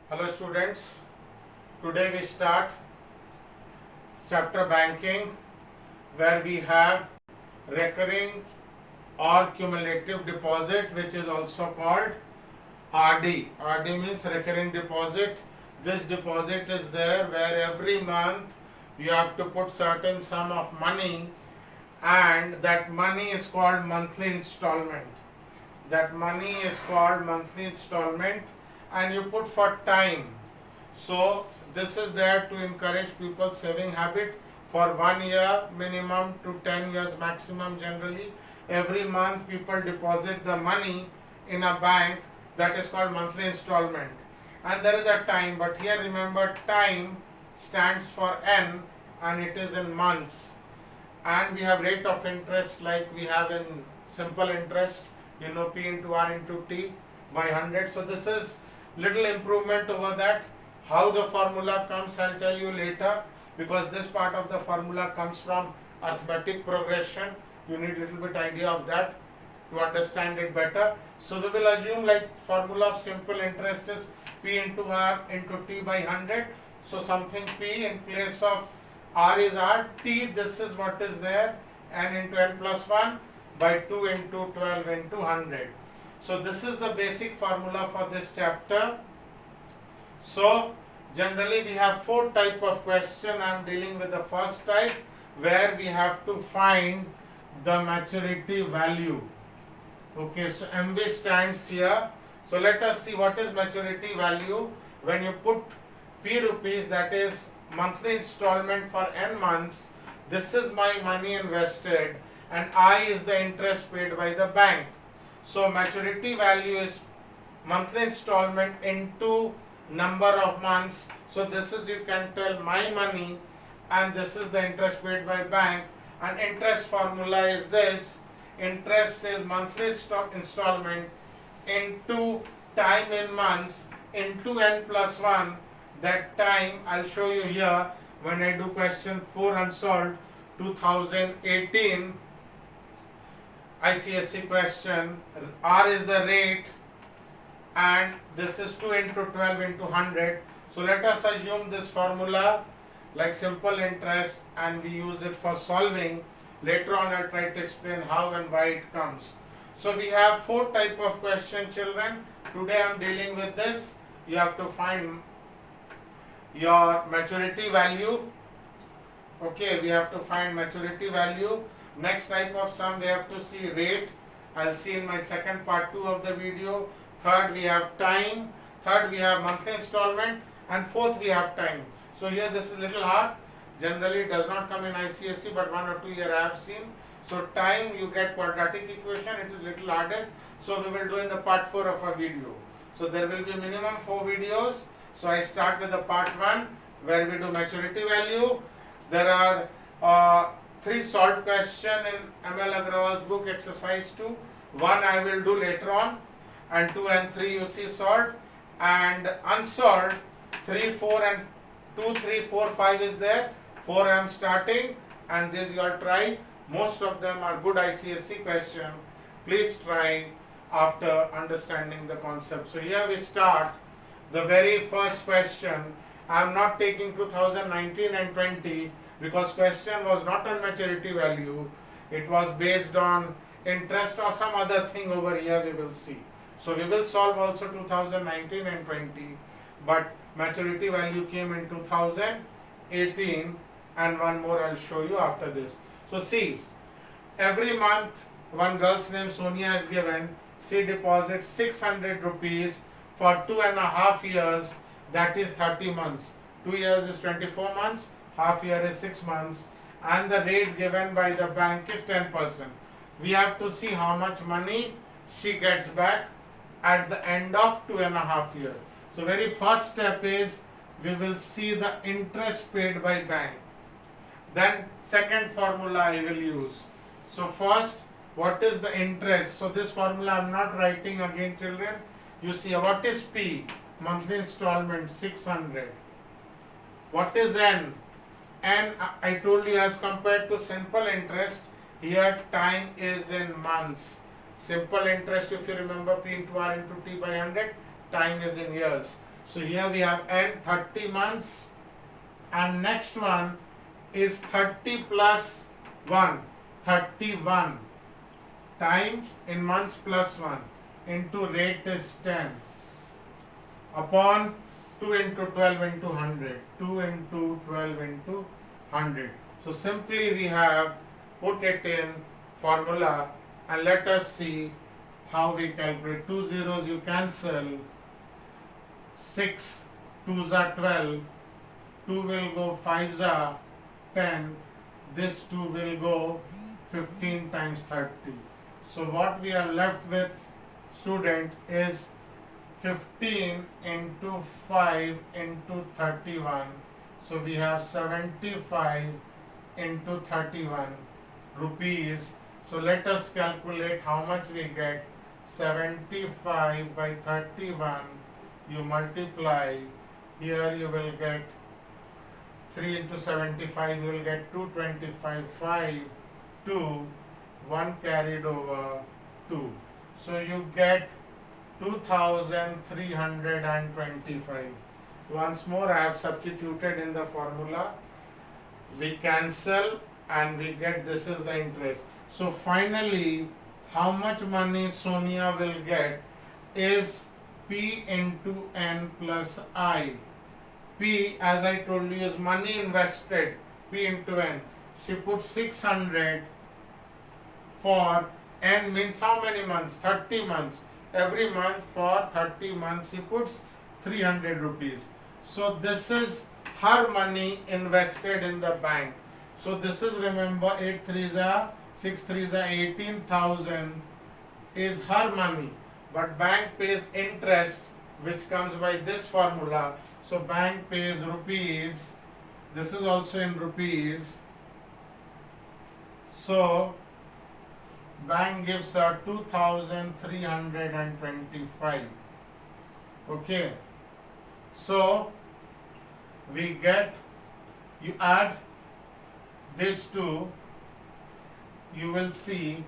Hello students, today we start chapter banking where we have recurring or cumulative deposit, which is also called RD. RD means recurring deposit. This deposit is there where every month you have to put certain sum of money, and that money is called monthly installment. That money is called monthly installment and you put for time. So this is there to encourage people saving habit for 1 year minimum to 10 years maximum. Generally every month people deposit the money in a bank, that is called monthly installment, and there is a time, but here remember time stands for n and it is in months, and we have rate of interest like we have in simple interest, P into R into T by 100. So this is little improvement over that. How the formula comes I'll tell you later, because this part of the formula comes from arithmetic progression. You need little bit idea of that to understand it better. So we will assume like formula of simple interest is P into R into T by 100. So something P in place of R is R, T this is what is there, n into n plus 1 by 2 into 12 into 100. So this is the basic formula for this chapter. So generally we have 4 type of question. I am dealing with the first type where we have to find the maturity value. Okay, so MV stands here. So let us see what is maturity value. When you put P rupees, that is monthly installment for n months, this is my money invested and I is the interest paid by the bank. So maturity value is monthly installment into number of months. So this is, you can tell, my money, and this is the interest paid by bank, and interest formula is this. Interest is monthly installment into time in months into n plus 1. That time I'll show you here when I do question 4 unsolved 2018 ICSE question. R is the rate and this is 2 into 12 into 100. So let us assume this formula like simple interest and we use it for solving. Later on I'll try to explain how and why it comes. So we have 4 type of question, children. Today I'm dealing with this. You have to find your maturity value. Okay, we have to find maturity value. Next type of sum we have to see rate. I'll see in my second part 2 of the video. Third we have time. Third we have monthly installment, and fourth we have time. So here this is little hard. Generally it does not come in ICSE, but 1 or 2 year I have seen. So time you get quadratic equation, it is little hardest. So we will do in the part 4 of our video. So there will be minimum 4 videos. So I start with the part 1 where we do maturity value. There are 3 solved question in ML Agrawal's book exercise 2. 1 I will do later on, and 2 and 3 you see solved, and unsolved 3, 4 and 2, 3, 4, 5 is there. 4 I am starting, and this you all try. Most of them are good ICSE question. Please try after understanding the concept. So here we start the very first question. I am not taking 2019 and 20 because question was not on maturity value. It was based on interest or some other thing over here, we will see. So we will solve also 2019 and 20, but maturity value came in 2018, and one more I'll show you after this. So see, every month one girl's name Sonia is given. She deposits 600 rupees for 2.5 years, that is 30 months. 2 years is 24 months, half year is 6 months, and the rate given by the bank is 10%. We have to see how much money she gets back at the end of 2.5 years. So very first step is we will see the interest paid by bank. Then second formula I will use. So first, what is the interest? So this formula I am not writing again, children. You see, what is P? Monthly installment 600. What is N? N, I told you, as compared to simple interest, here time is in months. Simple interest, if you remember, P into R into T by 100, time is in years. So here we have n 30 months, and next one is 30 plus 1, 31 time in months plus 1 into rate is 10 upon 2 into 12 into 100, 2 into 12 into 100. So simply we have put it in formula, and let us see how we calculate. 2 zeros you cancel, 6 2s are 12, 2 will go 5s are 10, this 2 will go 15 times 30. So what we are left with, student, is 15 into 5 into 31. So we have 75 into 31 rupees. So let us calculate how much we get. 75 by 31, you multiply, here you will get 3 into 75, you will get 225, 5, 2, 1 carried over 2. So you get 2325. Once more I have substituted in the formula. We cancel and we get, this is the interest. So finally, how much money Sonia will get is P into N plus I. P, as I told you, is money invested, P into N. She put 600 for N, means how many months? 30 months. Every month for 30 months she puts 300 rupees. So this is her money invested in the bank. So this is, remember, 8 3s are 6 3s are 18,000 is her money. But bank pays interest, which comes by this formula. So bank pays rupees. This is also in rupees. So bank gives her 2325. Okay. So we get, you add this two, you will see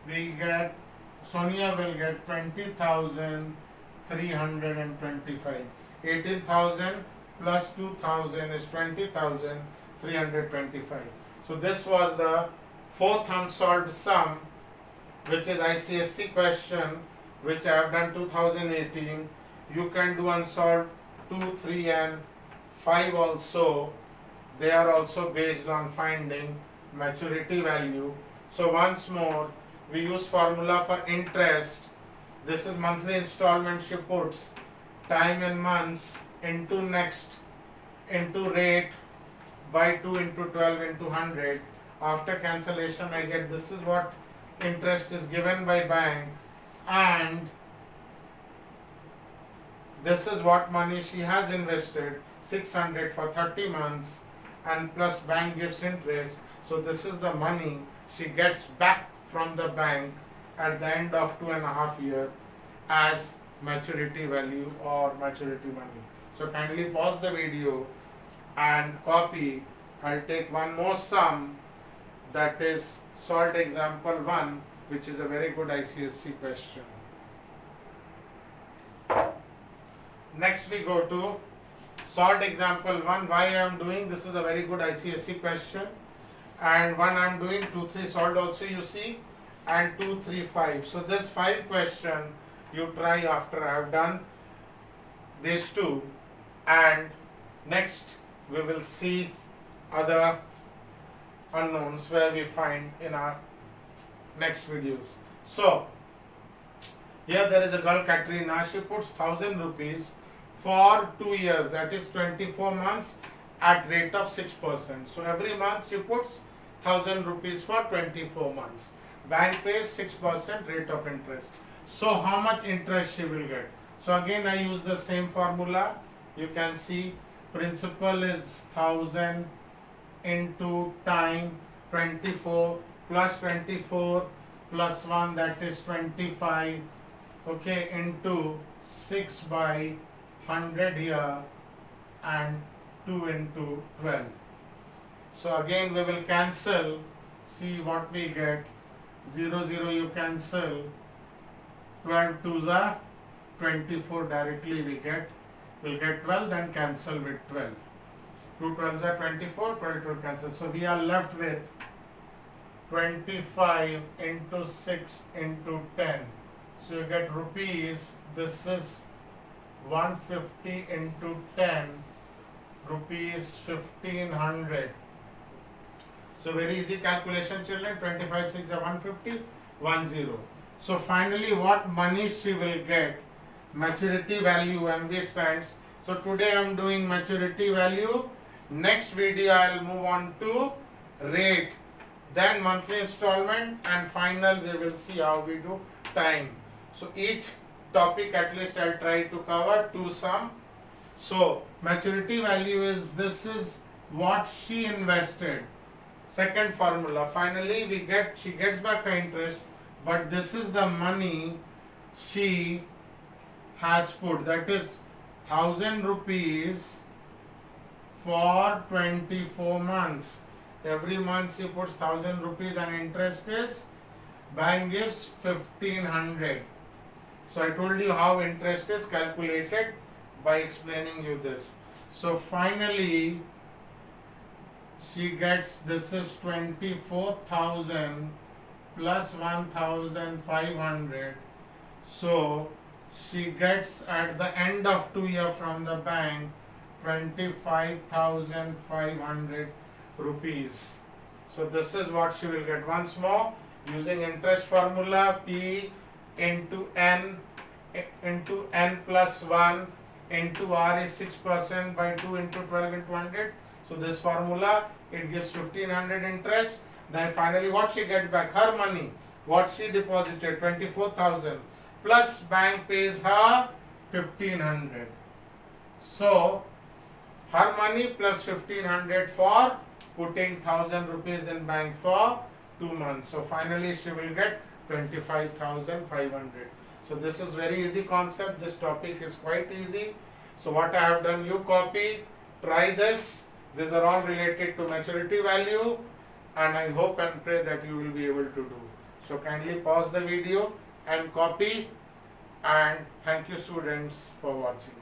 we get, Sonia will get 20,325. 18,000 plus 2,000 is 20,325. So this was the fourth unsolved sum, which is ICSE question, which I have done 2018. You can do unsolved 2, 3 and 5 also. They are also based on finding maturity value. So once more, we use formula for interest. This is monthly installment she puts, time in months into next into rate by 2 into 12 into 100. After cancellation I get, this is what interest is given by bank, and this is what money she has invested, 600 for 30 months, and plus bank gives interest. So this is the money she gets back from the bank at the end of 2.5 years as maturity value or maturity money. So kindly pause the video and copy. I'll take one more sum, that is solved example 1, which is a very good ICSE question. Next we go to solved example 1. Why I am doing this is a very good ICSE question, and one I am doing 2, 3 solved also, you see, and 2, 3, 5. So this 5 question you try after I have done these 2, and next we will see other unknowns where we find in our next videos. So here there is a girl, Katrina. She puts 1,000 rupees for 2 years, that is 24 months at rate of 6%. So every month she puts 1,000 rupees for 24 months. Bank pays 6% rate of interest. So how much interest she will get? So again I use the same formula. You can see principal is 1,000 into time 24 plus 24 plus 1, that is 25, okay, into 6 by 100 here and 2 into 12. So again we will cancel, see what we get. 0 0 you cancel, 12 2s are 24 directly we get, We'll get 12, then cancel with 12. 2 12s are 24, 12 cancel. So we are left with 25 into 6 into 10. So you get rupees, this is 150 into 10, rupees 1500. So very easy calculation, children. 25 6 are 150, 10. So finally what money she will get, maturity value MV stands. So today I am doing maturity value. Next video I will move on to rate, then monthly installment, and final we will see how we do time. So each topic at least I will try to cover 2 sum. So maturity value is, this is what she invested. Second formula, finally she gets back her interest, but this is the money she has put, that is 1000 rupees for 24 months. Every month she puts 1000 rupees and interest is, bank gives 1500. So I told you how interest is calculated by explaining you this. So finally she gets, this is 24,000 plus 1,500. So she gets at the end of 2 years from the bank 25,500 rupees. So this is what she will get. Once more, using interest formula, P into N plus 1 into R is 6% by 2 into 12 into 100. So this formula, it gives 1500 interest. Then finally what she gets back, her money, what she deposited, 24,000, plus bank pays her 1500. So her money plus 1500 for putting 1000 rupees in bank for 2 months. So finally she will get 25,500. So this is very easy concept. This topic is quite easy. So what I have done, you copy, try this. These are all related to maturity value, and I hope and pray that you will be able to do. So kindly pause the video and copy, and thank you students for watching.